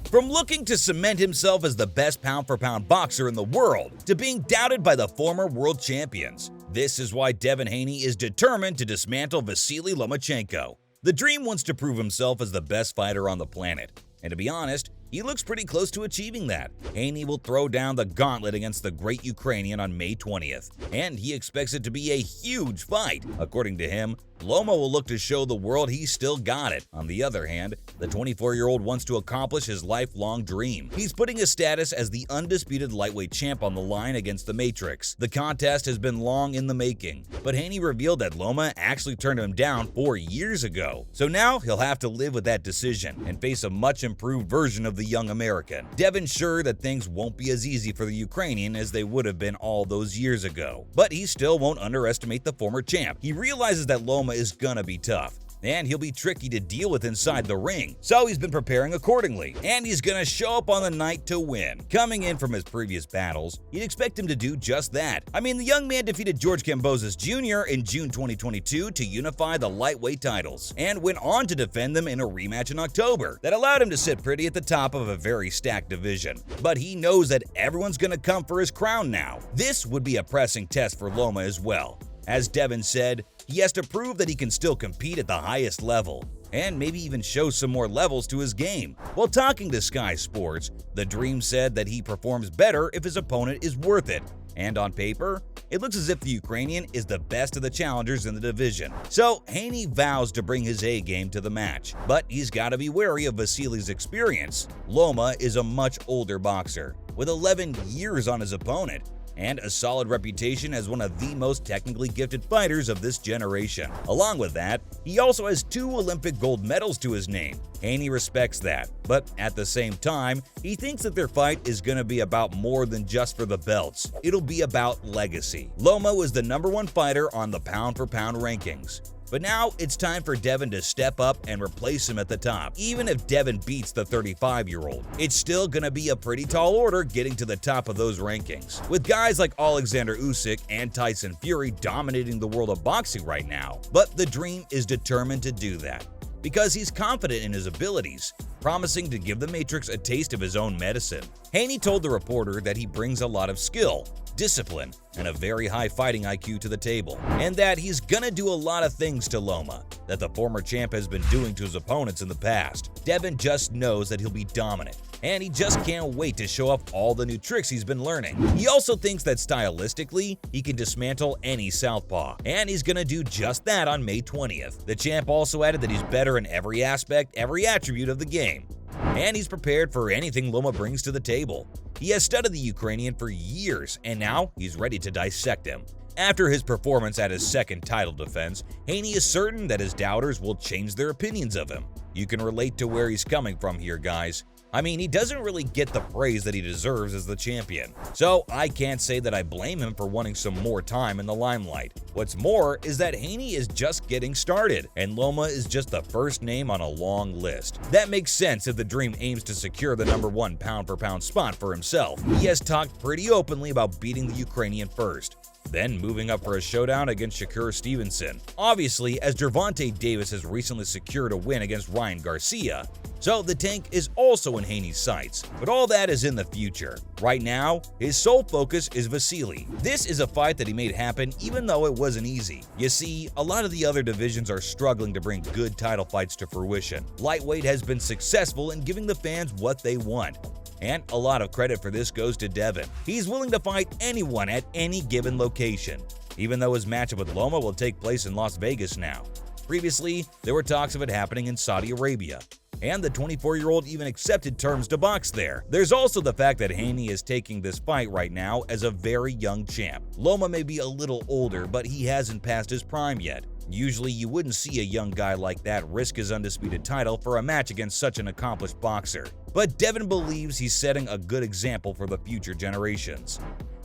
From looking to cement himself as the best pound-for-pound boxer in the world to being doubted by the former world champions, this is why Devin Haney is determined to dismantle Vasiliy Lomachenko. The Dream wants to prove himself as the best fighter on the planet, and to be honest, he looks pretty close to achieving that. Haney will throw down the gauntlet against the great Ukrainian on May 20th, and he expects it to be a huge fight. According to him, Loma will look to show the world he's still got it. On the other hand, the 24-year-old wants to accomplish his lifelong dream. He's putting his status as the undisputed lightweight champ on the line against the Matrix. The contest has been long in the making, but Haney revealed that Loma actually turned him down 4 years ago. So now he'll have to live with that decision and face a much improved version of the young American. Devin's sure that things won't be as easy for the Ukrainian as they would have been all those years ago, but he still won't underestimate the former champ. He realizes that Loma is gonna be tough, and he'll be tricky to deal with inside the ring, so he's been preparing accordingly, and he's gonna show up on the night to win. Coming in from his previous battles, you'd expect him to do just that. I mean, the young man defeated George Kambosos Jr. in June 2022 to unify the lightweight titles, and went on to defend them in a rematch in October that allowed him to sit pretty at the top of a very stacked division. But he knows that everyone's gonna come for his crown now. This would be a pressing test for Loma as well. As Devin said, he has to prove that he can still compete at the highest level, and maybe even show some more levels to his game. While talking to Sky Sports, the Dream said that he performs better if his opponent is worth it, and on paper, it looks as if the Ukrainian is the best of the challengers in the division. So Haney vows to bring his A-game to the match, but he's got to be wary of Vasily's experience. Loma is a much older boxer, with 11 years on his opponent, and a solid reputation as one of the most technically gifted fighters of this generation. Along with that, he also has 2 Olympic gold medals to his name. Haney respects that, but at the same time, he thinks that their fight is going to be about more than just for the belts. It'll be about legacy. Loma was the #1 fighter on the pound-for-pound rankings, but now it's time for Devin to step up and replace him at the top. Even if Devin beats the 35-year-old, it's still gonna be a pretty tall order getting to the top of those rankings. With guys like Alexander Usyk and Tyson Fury dominating the world of boxing right now. But the Dream is determined to do that, because he's confident in his abilities, promising to give the Matrix a taste of his own medicine. Haney told the reporter that he brings a lot of skill, discipline, and a very high fighting IQ to the table, and that he's gonna do a lot of things to Loma that the former champ has been doing to his opponents in the past. Devin just knows that he'll be dominant, and he just can't wait to show off all the new tricks he's been learning. He also thinks that stylistically, he can dismantle any southpaw, and he's gonna do just that on May 20th. The champ also added that he's better in every aspect, every attribute of the game, and he's prepared for anything Loma brings to the table. He has studied the Ukrainian for years, and now he's ready to dissect him. After his performance at his second title defense, Haney is certain that his doubters will change their opinions of him. You can relate to where he's coming from here, guys. I mean, he doesn't really get the praise that he deserves as the champion, so I can't say that I blame him for wanting some more time in the limelight. What's more is that Haney is just getting started, and Loma is just the first name on a long list. That makes sense if the Dream aims to secure the #1 pound-for-pound spot for himself. He has talked pretty openly about beating the Ukrainian first, then moving up for a showdown against Shakur Stevenson. Obviously, as Gervonta Davis has recently secured a win against Ryan Garcia, so the tank is also in Haney's sights. But all that is in the future. Right now, his sole focus is Vasiliy. This is a fight that he made happen even though it wasn't easy. You see, a lot of the other divisions are struggling to bring good title fights to fruition. Lightweight has been successful in giving the fans what they want, and a lot of credit for this goes to Devin. He's willing to fight anyone at any given location, even though his matchup with Loma will take place in Las Vegas now. Previously, there were talks of it happening in Saudi Arabia, and the 24-year-old even accepted terms to box there. There's also the fact that Haney is taking this fight right now as a very young champ. Loma may be a little older, but he hasn't passed his prime yet. Usually, you wouldn't see a young guy like that risk his undisputed title for a match against such an accomplished boxer. But Devin believes he's setting a good example for the future generations.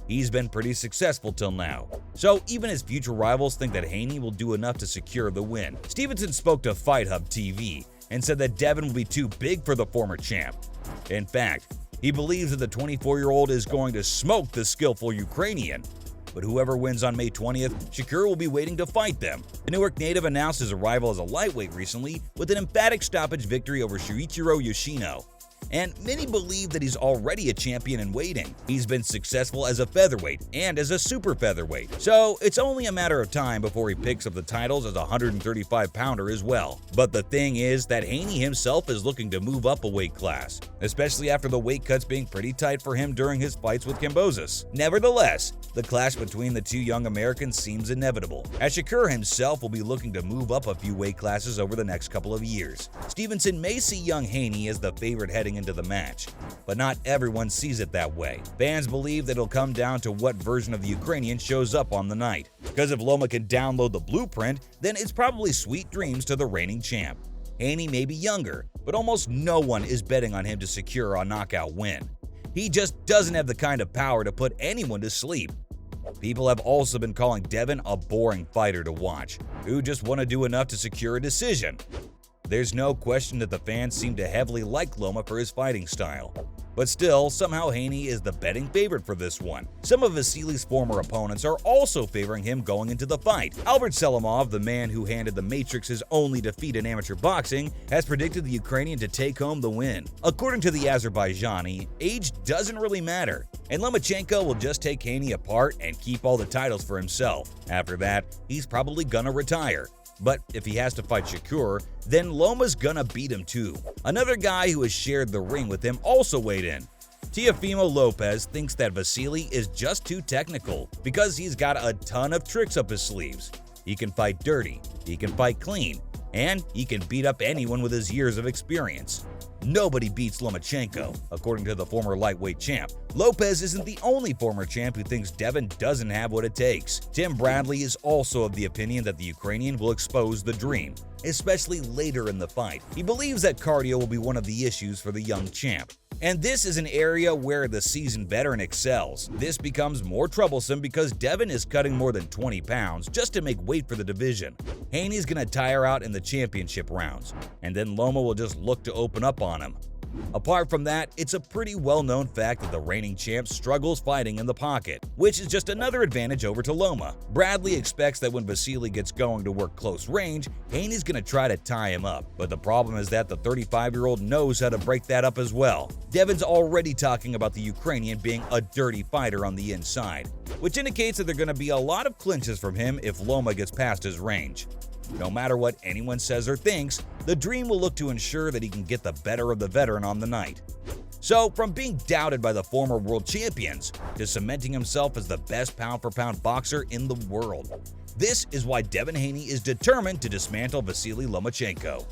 He's been pretty successful till now, so even his future rivals think that Haney will do enough to secure the win. Stevenson spoke to Fight Hub TV and said that Devin will be too big for the former champ. In fact, he believes that the 24-year-old is going to smoke the skillful Ukrainian. But whoever wins on May 20th, Shakur will be waiting to fight them. The Newark native announced his arrival as a lightweight recently with an emphatic stoppage victory over Shuichiro Yoshino. and many believe that he's already a champion in waiting. He's been successful as a featherweight and as a super featherweight, so it's only a matter of time before he picks up the titles as a 135-pounder as well. But the thing is that Haney himself is looking to move up a weight class, especially after the weight cuts being pretty tight for him during his fights with Kambosos. Nevertheless, the clash between the two young Americans seems inevitable, as Shakur himself will be looking to move up a few weight classes over the next couple of years. Stevenson may see young Haney as the favorite heading into the match, but not everyone sees it that way. Fans believe that it'll come down to what version of the Ukrainian shows up on the night, because if Loma can download the blueprint, then it's probably sweet dreams to the reigning champ. Haney may be younger, but almost no one is betting on him to secure a knockout win. He just doesn't have the kind of power to put anyone to sleep. People have also been calling Devin a boring fighter to watch, who just want to do enough to secure a decision. There's no question that the fans seem to heavily like Loma for his fighting style. But still, somehow Haney is the betting favorite for this one. Some of Vasily's former opponents are also favoring him going into the fight. Albert Selimov, the man who handed the Matrix his only defeat in amateur boxing, has predicted the Ukrainian to take home the win. According to the Azerbaijani, age doesn't really matter, and Lomachenko will just take Haney apart and keep all the titles for himself. After that, he's probably gonna retire. But if he has to fight Shakur, then Loma's gonna beat him too. Another guy who has shared the ring with him also weighed in. Teofimo Lopez thinks that Vasiliy is just too technical because he's got a ton of tricks up his sleeves. He can fight dirty, he can fight clean, and he can beat up anyone with his years of experience. Nobody beats Lomachenko, according to the former lightweight champ. Lopez isn't the only former champ who thinks Devin doesn't have what it takes. Tim Bradley is also of the opinion that the Ukrainian will expose the dream, especially later in the fight. He believes that cardio will be one of the issues for the young champ. And this is an area where the seasoned veteran excels. This becomes more troublesome because Devin is cutting more than 20 pounds just to make weight for the division. Haney's gonna tire out in the championship rounds, and then Loma will just look to open up on him. Apart from that, it's a pretty well-known fact that the reigning champ struggles fighting in the pocket, which is just another advantage over to Loma. Bradley expects that when Vasiliy gets going to work close range, Haney's gonna try to tie him up, but the problem is that the 35-year-old knows how to break that up as well. Devin's already talking about the Ukrainian being a dirty fighter on the inside, which indicates that there are gonna be a lot of clinches from him if Loma gets past his range. No matter what anyone says or thinks, the Dream will look to ensure that he can get the better of the veteran on the night. So, from being doubted by the former world champions to cementing himself as the best pound-for-pound boxer in the world, this is why Devin Haney is determined to dismantle Vasiliy Lomachenko.